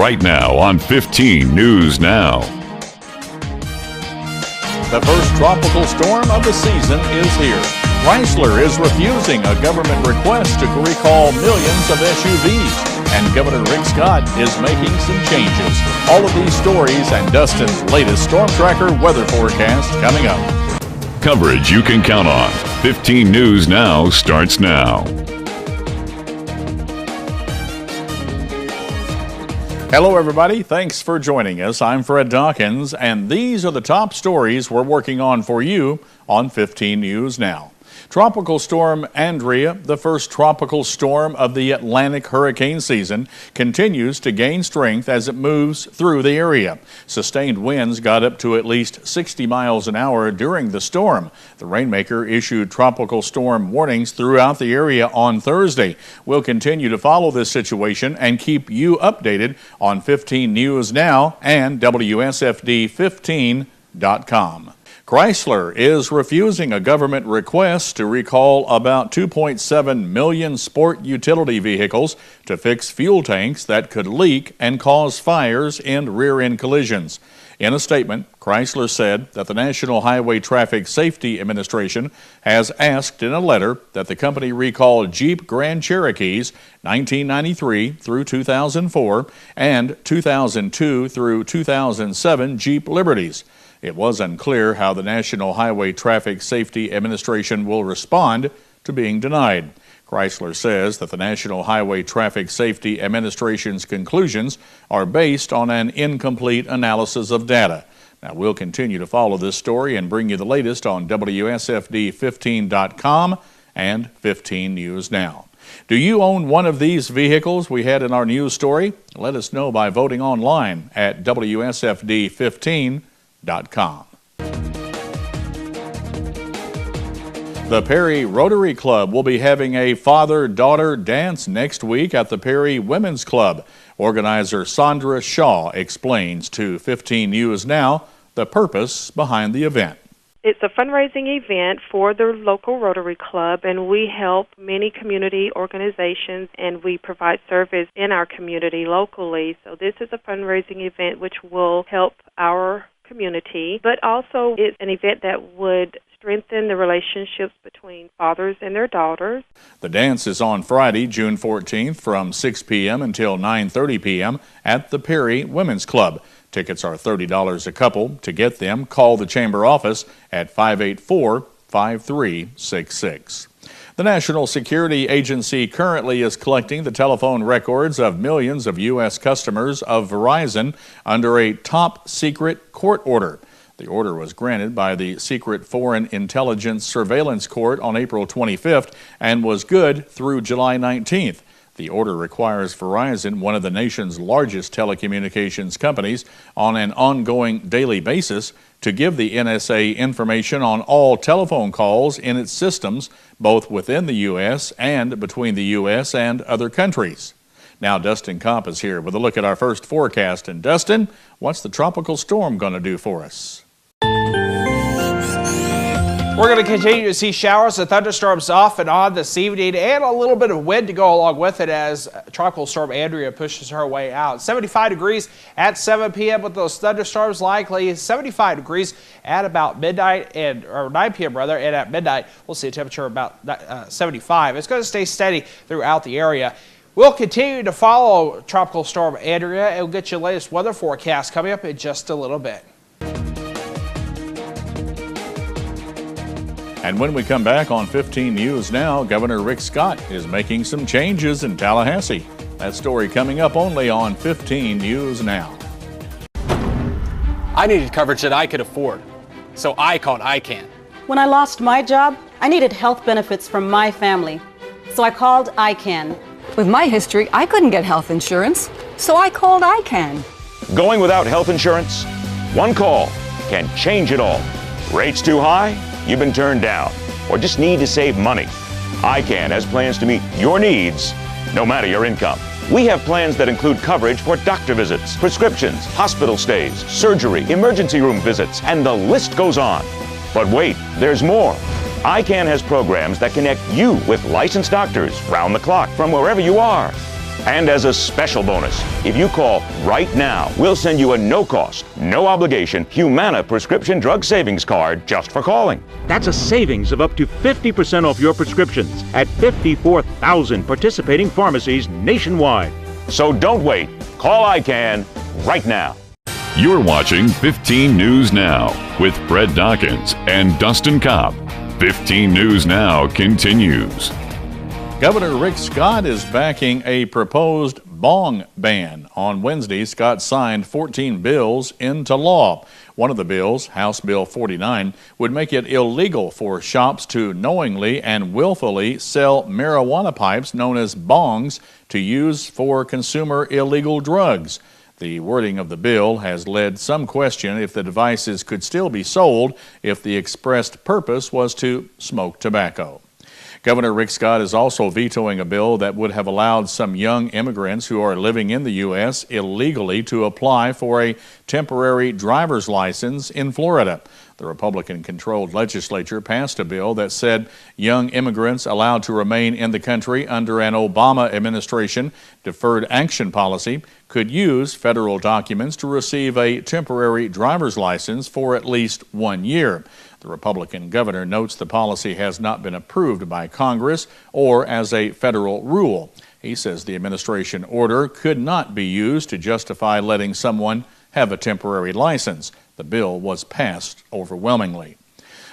right now on 15 News Now. The first tropical storm of the season is here. Chrysler is refusing a government request to recall millions of SUVs, and Governor Rick Scott is making some changes. All of these stories and Dustin's latest Storm Tracker weather forecast coming up. Coverage you can count on. 15 News Now starts now. Hello, everybody. Thanks for joining us. I'm Fred Dawkins, and these are the top stories we're working on for you on 15 News Now. Tropical Storm Andrea, the first tropical storm of the Atlantic hurricane season, continues to gain strength as it moves through the area. Sustained winds got up to at least 60 miles an hour during the storm. The rainmaker issued tropical storm warnings throughout the area on Thursday. We'll continue to follow this situation and keep you updated on 15 News Now and WSFD15.com. Chrysler is refusing a government request to recall about 2.7 million sport utility vehicles to fix fuel tanks that could leak and cause fires in rear-end collisions. In a statement, Chrysler said that the National Highway Traffic Safety Administration has asked in a letter that the company recall Jeep Grand Cherokees 1993 through 2004 and 2002 through 2007 Jeep Liberties. It was unclear how the National Highway Traffic Safety Administration will respond to being denied. Chrysler says that the National Highway Traffic Safety Administration's conclusions are based on an incomplete analysis of data. Now, we'll continue to follow this story and bring you the latest on WSFD15.com and 15 News Now. Do you own one of these vehicles we had in our news story? Let us know by voting online at WSFD15.com. The Perry Rotary Club will be having a father-daughter dance next week at the Perry Women's Club. Organizer Sandra Shaw explains to 15 News Now the purpose behind the event. It's a fundraising event for the local Rotary Club, and we help many community organizations, and we provide service in our community locally. So this is a fundraising event which will help our community, but also it's an event that would strengthen the relationships between fathers and their daughters. The dance is on Friday, June 14th from 6 p.m. until 9:30 p.m. at the Perry Women's Club. Tickets are $30 a couple. To get them, call the Chamber office at 584-5366. The National Security Agency currently is collecting the telephone records of millions of U.S. customers of Verizon under a top-secret court order. The order was granted by the Secret Foreign Intelligence Surveillance Court on April 25th and was good through July 19th. The order requires Verizon, one of the nation's largest telecommunications companies, on an ongoing daily basis to give the NSA information on all telephone calls in its systems, both within the U.S. and between the U.S. and other countries. Now, Dustin Kopp is here with a look at our first forecast. And Dustin, what's the tropical storm going to do for us? We're going to continue to see showers and thunderstorms off and on this evening, and a little bit of wind to go along with it as Tropical Storm Andrea pushes her way out. 75 degrees at 7 p.m. with those thunderstorms likely. 75 degrees at about midnight, or 9 p.m. rather, and at midnight we'll see a temperature about 75. It's going to stay steady throughout the area. We'll continue to follow Tropical Storm Andrea and we'll get you the latest weather forecast coming up in just a little bit. And when we come back on 15 News Now, Governor Rick Scott is making some changes in Tallahassee. That story coming up only on 15 News Now. I needed coverage that I could afford, so I called ICANN. When I lost my job, I needed health benefits from my family, so I called ICANN. With my history, I couldn't get health insurance, so I called ICANN. Going without health insurance? One call can change it all. Rates too high? You've been turned down, or just need to save money. ICANN has plans to meet your needs, no matter your income. We have plans that include coverage for doctor visits, prescriptions, hospital stays, surgery, emergency room visits, and the list goes on. But wait, there's more. ICANN has programs that connect you with licensed doctors round the clock from wherever you are. And as a special bonus, if you call right now, we'll send you a no-cost, no-obligation Humana prescription drug savings card just for calling. That's a savings of up to 50% off your prescriptions at 54,000 participating pharmacies nationwide. So don't wait. Call ICANN right now. You're watching 15 News Now with Fred Dawkins and Dustin Kopp. 15 News Now continues. Governor Rick Scott is backing a proposed bong ban. On Wednesday, Scott signed 14 bills into law. One of the bills, House Bill 49, would make it illegal for shops to knowingly and willfully sell marijuana pipes known as bongs to use for consumer illegal drugs. The wording of the bill has led some question if the devices could still be sold if the expressed purpose was to smoke tobacco. Governor Rick Scott is also vetoing a bill that would have allowed some young immigrants who are living in the U.S. illegally to apply for a temporary driver's license in Florida. The Republican-controlled legislature passed a bill that said young immigrants allowed to remain in the country under an Obama administration deferred action policy could use federal documents to receive a temporary driver's license for at least 1 year. The Republican governor notes the policy has not been approved by Congress or as a federal rule. He says the administration order could not be used to justify letting someone have a temporary license. The bill was passed overwhelmingly.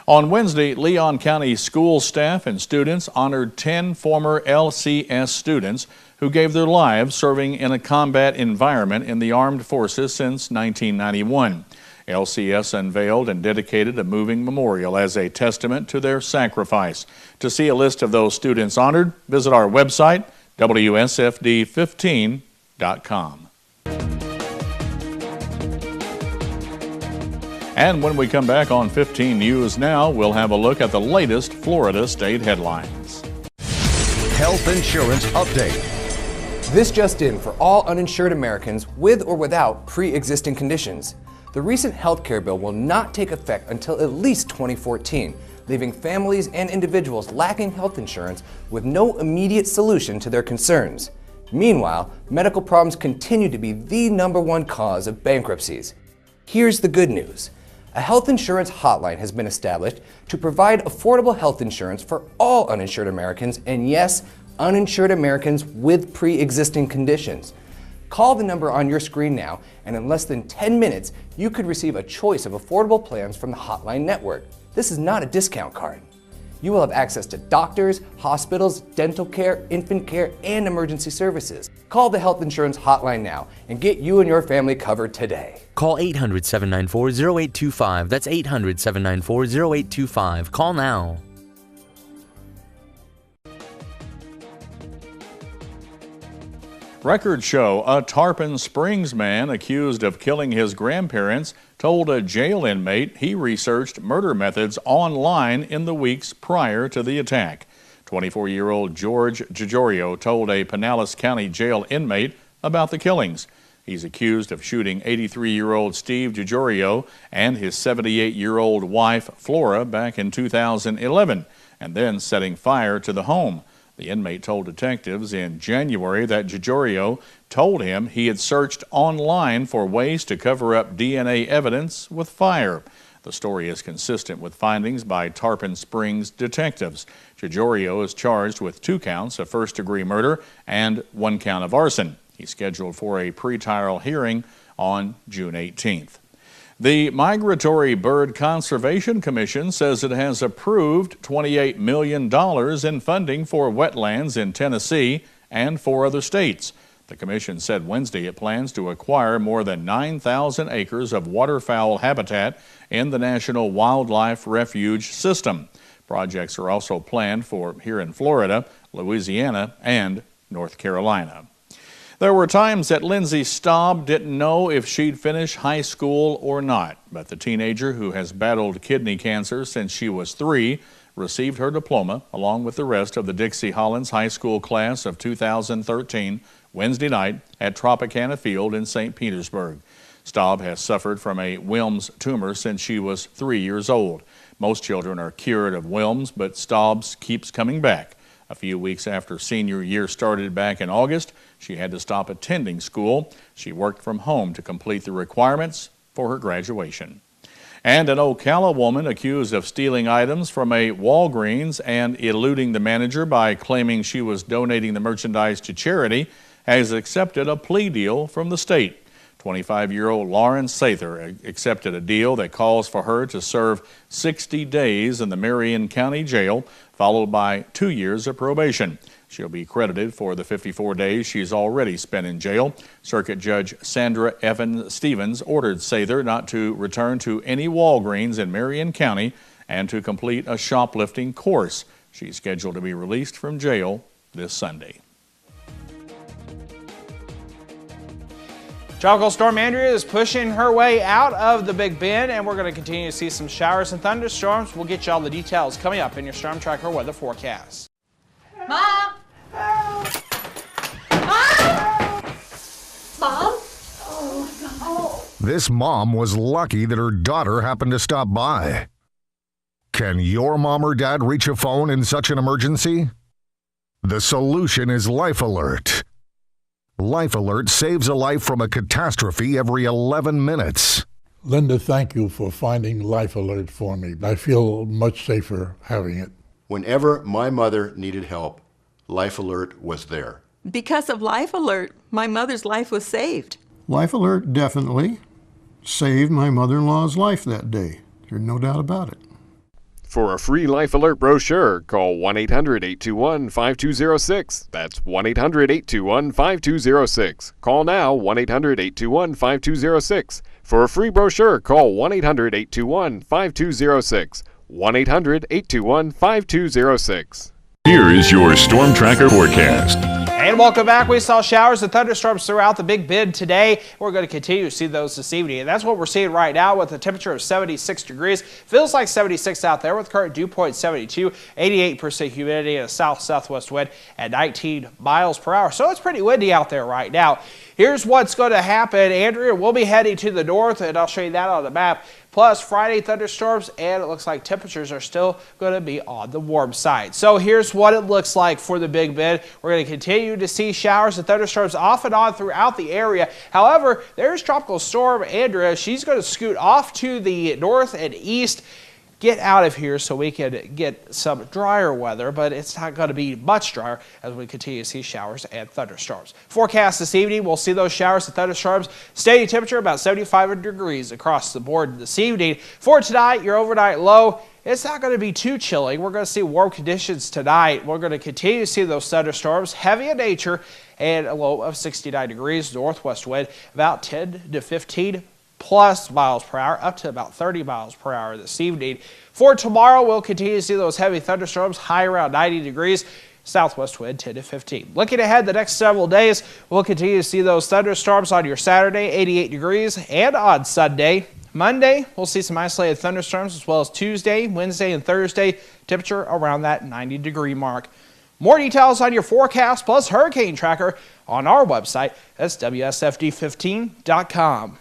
On Wednesday, Leon County school staff and students honored 10 former LCS students who gave their lives serving in a combat environment in the armed forces since 1991. LCS unveiled and dedicated a moving memorial as a testament to their sacrifice. To see a list of those students honored, visit our website, WSFD15.com. And when we come back on 15 News Now, we'll have a look at the latest Florida state headlines. Health insurance update. This just in for all uninsured Americans with or without pre-existing conditions. The recent health care bill will not take effect until at least 2014, leaving families and individuals lacking health insurance with no immediate solution to their concerns. Meanwhile, medical problems continue to be the #1 cause of bankruptcies. Here's the good news. A health insurance hotline has been established to provide affordable health insurance for all uninsured Americans, and yes, uninsured Americans with pre-existing conditions. Call the number on your screen now, and in less than 10 minutes, you could receive a choice of affordable plans from the Hotline Network. This is not a discount card. You will have access to doctors, hospitals, dental care, infant care, and emergency services. Call the Health Insurance Hotline now and get you and your family covered today. Call 800-794-0825. That's 800-794-0825. Call now. Records show a Tarpon Springs man accused of killing his grandparents told a jail inmate he researched murder methods online in the weeks prior to the attack. 24-year-old George Giorgio told a Pinellas County jail inmate about the killings. He's accused of shooting 83-year-old Steve Giorgio and his 78-year-old wife Flora back in 2011 and then setting fire to the home. The inmate told detectives in January that Giorgio told him he had searched online for ways to cover up DNA evidence with fire. The story is consistent with findings by Tarpon Springs detectives. Giorgio is charged with 2 counts of first-degree murder and 1 count of arson. He's scheduled for a pretrial hearing on June 18th. The Migratory Bird Conservation Commission says it has approved $28 million in funding for wetlands in Tennessee and 4 other states. The commission said Wednesday it plans to acquire more than 9,000 acres of waterfowl habitat in the National Wildlife Refuge System. Projects are also planned for here in Florida, Louisiana, and North Carolina. There were times that Lindsay Staub didn't know if she'd finish high school or not, but the teenager who has battled kidney cancer since she was 3 received her diploma along with the rest of the Dixie Hollins High School class of 2013 Wednesday night at Tropicana Field in St. Petersburg. Staub has suffered from a Wilms tumor since she was 3 years old. Most children are cured of Wilms, but Staub's keeps coming back. A few weeks after senior year started back in August, she had to stop attending school. She worked from home to complete the requirements for her graduation. And an Ocala woman accused of stealing items from a Walgreens and eluding the manager by claiming she was donating the merchandise to charity has accepted a plea deal from the state. 25-year-old Lauren Sather accepted a deal that calls for her to serve 60 days in the Marion County Jail, followed by 2 years of probation. She'll be credited for the 54 days she's already spent in jail. Circuit Judge Sandra Evans Stevens ordered Sather not to return to any Walgreens in Marion County and to complete a shoplifting course. She's scheduled to be released from jail this Sunday. Tropical Storm Andrea is pushing her way out of the Big Bend, and we're going to continue to see some showers and thunderstorms. We'll get you all the details coming up in your Storm Tracker weather forecast. Mom! Mom! Mom? Oh. This mom was lucky that her daughter happened to stop by. Can your mom or dad reach a phone in such an emergency? The solution is Life Alert. Life Alert saves a life from a catastrophe every 11 minutes. Linda, thank you for finding Life Alert for me. I feel much safer having it. Whenever my mother needed help, Life Alert was there. Because of Life Alert, my mother's life was saved. Life Alert definitely saved my mother-in-law's life that day. There's no doubt about it. For a free Life Alert brochure, call 1-800-821-5206. That's 1-800-821-5206. Call now, 1-800-821-5206. For a free brochure, call 1-800-821-5206. 1-800-821-5206. Here is your Storm Tracker forecast. And welcome back. We saw showers and thunderstorms throughout the Big Bend today. We're going to continue to see those this evening. And that's what we're seeing right now with a temperature of 76 degrees. Feels like 76 out there with current dew point 72, 88% humidity and a south-southwest wind at 19 miles per hour. So it's pretty windy out there right now. Here's what's going to happen. Andrea will be heading to the north, and I'll show you that on the map. Plus Friday thunderstorms, and it looks like temperatures are still going to be on the warm side. So here's what it looks like for the Big Bend. We're going to continue to see showers and thunderstorms off and on throughout the area. However, there's Tropical Storm Andrea. She's going to scoot off to the north and east. Get out of here so we can get some drier weather, but it's not going to be much drier as we continue to see showers and thunderstorms. Forecast this evening, we'll see those showers and thunderstorms. Steady temperature about 75 degrees across the board this evening. For tonight, your overnight low, it's not going to be too chilly. We're going to see warm conditions tonight. We're going to continue to see those thunderstorms, heavy in nature, and a low of 69 degrees, northwest wind about 10 to 15 plus miles per hour, up to about 30 miles per hour this evening. For tomorrow, we'll continue to see those heavy thunderstorms, high around 90 degrees, southwest wind 10 to 15. Looking ahead the next several days, we'll continue to see those thunderstorms on your Saturday, 88 degrees, and on Sunday. Monday, we'll see some isolated thunderstorms, as well as Tuesday, Wednesday, and Thursday, temperature around that 90-degree mark. More details on your forecast plus hurricane tracker on our website. That's WSFD15.com.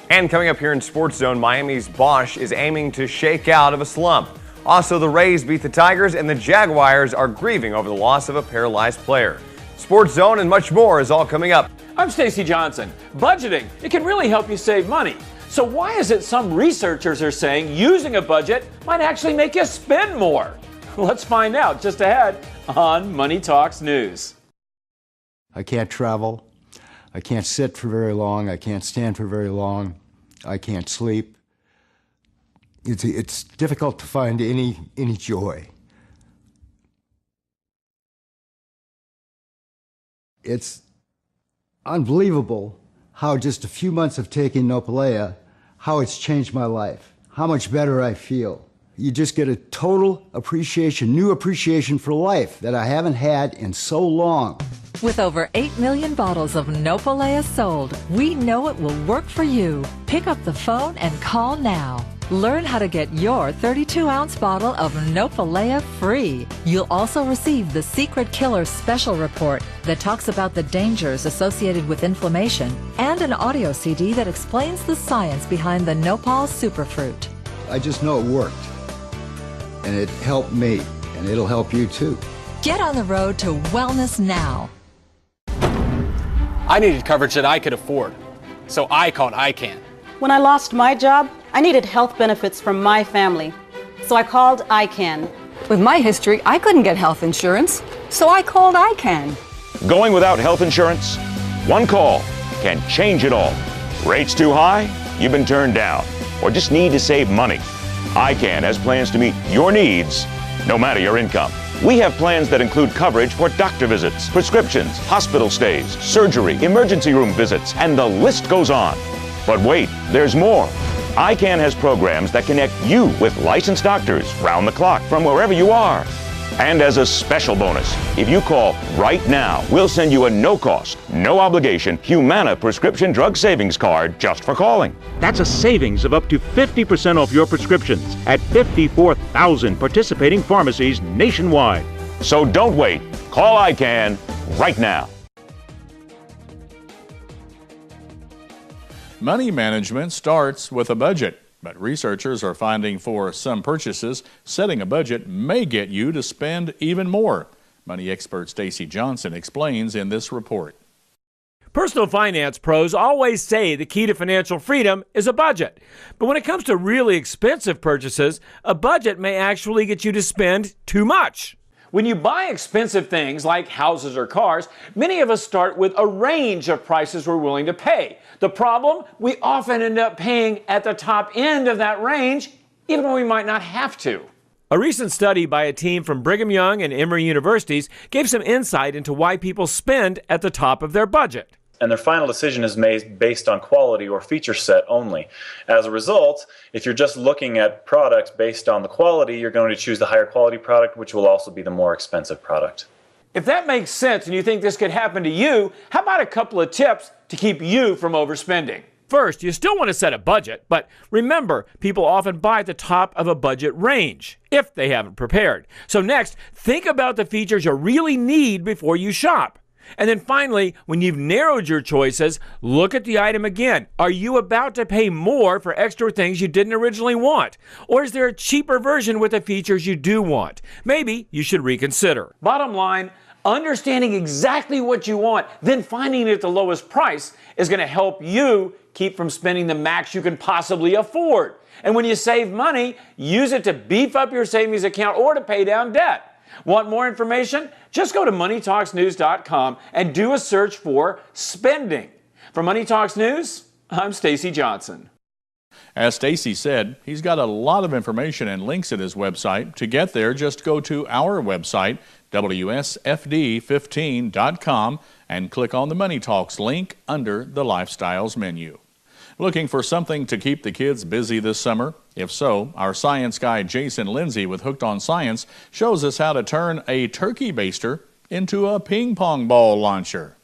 And coming up here in Sports Zone, Miami's Bosch is aiming to shake out of a slump. Also, the Rays beat the Tigers, and the Jaguars are grieving over the loss of a paralyzed player. Sports Zone and much more is all coming up. I'm Stacey Johnson. Budgeting, it can really help you save money. So why is it some researchers are saying using a budget might actually make you spend more? Let's find out just ahead on Money Talks News. I can't travel. I can't sit for very long. I can't stand for very long. I can't sleep. It's difficult to find any joy. It's unbelievable how just a few months of taking Nopalea, how it's changed my life, how much better I feel. You just get a total appreciation, new appreciation for life that I haven't had in so long. With over 8 million bottles of Nopalea sold, we know it will work for you. Pick up the phone and call now. Learn how to get your 32-ounce bottle of Nopalea free. You'll also receive the Secret Killer Special Report that talks about the dangers associated with inflammation and an audio CD that explains the science behind the Nopal Superfruit. I just know it worked. and it helped me, and it'll help you too. Get on the road to wellness now. I needed coverage that I could afford, so I called ICANN. When I lost my job, I needed health benefits from my family. So I called ICANN. With my history, I couldn't get health insurance, so I called ICANN. Going without health insurance? One call can change it all. Rates too high? You've been turned down, or just need to save money. ICANN has plans to meet your needs, no matter your income. We have plans that include coverage for doctor visits, prescriptions, hospital stays, surgery, emergency room visits, and the list goes on. But wait, there's more. ICANN has programs that connect you with licensed doctors round the clock from wherever you are. And as a special bonus, if you call right now, we'll send you a no-cost, no-obligation Humana prescription drug savings card just for calling. That's a savings of up to 50% off your prescriptions at 54,000 participating pharmacies nationwide. So don't wait. Call ICANN right now. Money management starts with a budget, but researchers are finding for some purchases, setting a budget may get you to spend even more. Money expert Stacy Johnson explains in this report. Personal finance pros always say the key to financial freedom is a budget. But when it comes to really expensive purchases, a budget may actually get you to spend too much. When you buy expensive things like houses or cars, many of us start with a range of prices we're willing to pay. The problem, we often end up paying at the top end of that range, even when we might not have to. A recent study by a team from Brigham Young and Emory Universities gave some insight into why people spend at the top of their budget. And their final decision is made based on quality or feature set only. As a result, if you're just looking at products based on the quality, you're going to choose the higher quality product, which will also be the more expensive product. If that makes sense and you think this could happen to you, how about a couple of tips to keep you from overspending? First, you still want to set a budget, but remember, people often buy at the top of a budget range if they haven't prepared. So next, think about the features you really need before you shop. And then finally, when you've narrowed your choices, look at the item again. Are you about to pay more for extra things you didn't originally want? Or is there a cheaper version with the features you do want? Maybe you should reconsider. Bottom line, understanding exactly what you want, then finding it at the lowest price is going to help you keep from spending the max you can possibly afford. And when you save money, use it to beef up your savings account or to pay down debt. Want more information? Just go to moneytalksnews.com and do a search for spending. For Money Talks News, I'm Stacy Johnson. As Stacy said, he's got a lot of information and links at his website. To get there, just go to our website, WSFD15.com, and click on the Money Talks link under the Lifestyles menu. Looking for something to keep the kids busy this summer? If so, our science guy Jason Lindsay with Hooked on Science shows us how to turn a turkey baster into a ping pong ball launcher.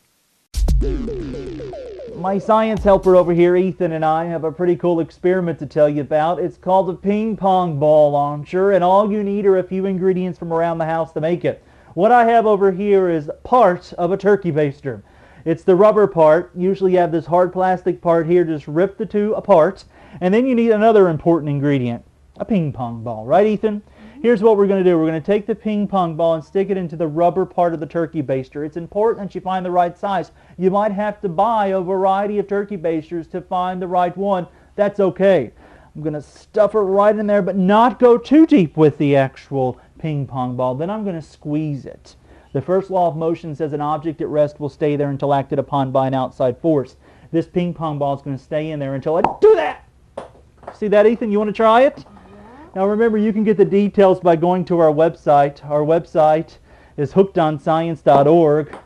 My science helper over here, Ethan, and I have a pretty cool experiment to tell you about. It's called a ping pong ball launcher, and all you need are a few ingredients from around the house to make it. What I have over here is part of a turkey baster. It's the rubber part. Usually you have this hard plastic part here. Just rip the two apart. And then you need another important ingredient, a ping pong ball. Right, Ethan? Here's what we're going to do. We're going to take the ping pong ball and stick it into the rubber part of the turkey baster. It's important that you find the right size. You might have to buy a variety of turkey basters to find the right one. That's okay. I'm going to stuff it right in there, but not go too deep with the actual ping pong ball. Then I'm going to squeeze it. The first law of motion says an object at rest will stay there until acted upon by an outside force. This ping pong ball is going to stay in there until I do that. See that, Ethan? You want to try it? Now remember, you can get the details by going to our website. Our website is hookedonscience.org.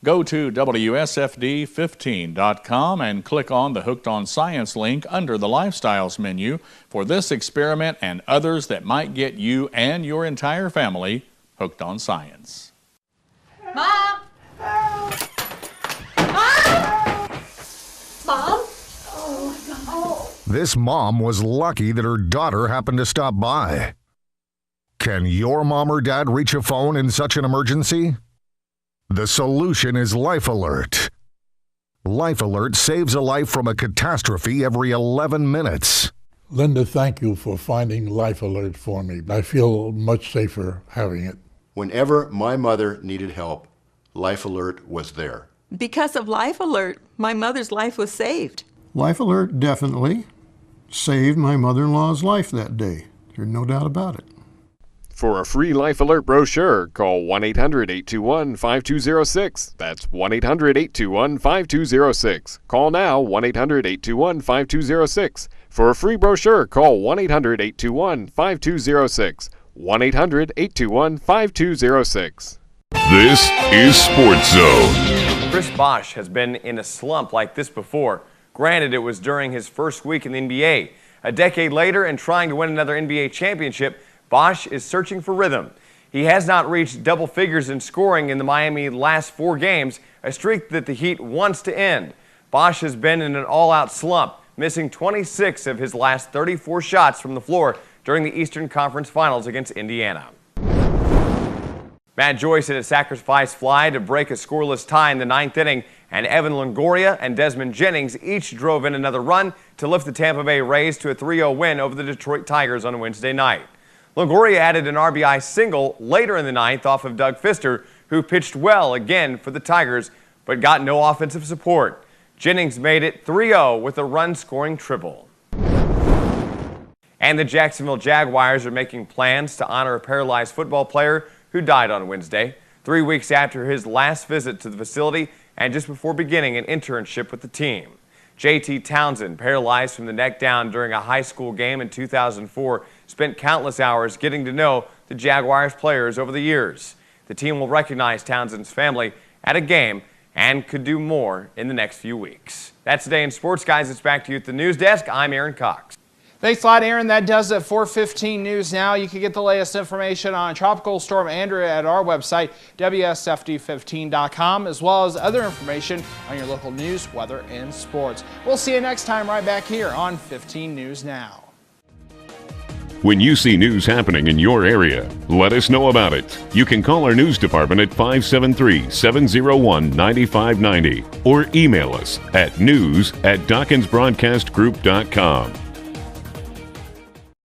Go to WSFD15.com and click on the Hooked on Science link under the Lifestyles menu for this experiment and others that might get you and your entire family hooked on science. Mom! Mom! Mom? Oh, my God. This mom was lucky that her daughter happened to stop by. Can your mom or dad reach a phone in such an emergency? The solution is Life Alert. Life Alert saves a life from a catastrophe every 11 minutes. Linda, thank you for finding Life Alert for me. I feel much safer having it. Whenever my mother needed help, Life Alert was there. Because of Life Alert, my mother's life was saved. Life Alert definitely saved my mother-in-law's life that day. There's no doubt about it. For a free Life Alert brochure, call 1-800-821-5206. That's 1-800-821-5206. Call now, 1-800-821-5206. For a free brochure, call 1-800-821-5206. 1-800-821-5206. This is Sports Zone. Chris Bosh has been in a slump like this before. Granted, it was during his first week in the NBA. A decade later, and trying to win another NBA championship, Bosh is searching for rhythm. He has not reached double figures in scoring in the Miami last 4 games, a streak that the Heat wants to end. Bosh has been in an all-out slump, missing 26 of his last 34 shots from the floor during the Eastern Conference Finals against Indiana. Matt Joyce hit a sacrifice fly to break a scoreless tie in the 9th inning, and Evan Longoria and Desmond Jennings each drove in another run to lift the Tampa Bay Rays to a 3-0 win over the Detroit Tigers on Wednesday night. Longoria added an RBI single later in the 9th off of Doug Fister, who pitched well again for the Tigers, but got no offensive support. Jennings made it 3-0 with a run-scoring triple. And the Jacksonville Jaguars are making plans to honor a paralyzed football player who died on Wednesday, 3 weeks after his last visit to the facility and just before beginning an internship with the team. J.T. Townsend, paralyzed from the neck down during a high school game in 2004, spent countless hours getting to know the Jaguars players over the years. The team will recognize Townsend's family at a game and could do more in the next few weeks. That's Today in Sports, guys. It's back to you at the news desk. I'm Aaron Cox. Thanks a lot, Aaron. That does it for 15 News Now. You can get the latest information on Tropical Storm Andrea at our website, WSFD15.com, as well as other information on your local news, weather, and sports. We'll see you next time right back here on 15 News Now. When you see news happening in your area, let us know about it. You can call our news department at 573-701-9590 or email us at news@DawkinsBroadcastGroup.com.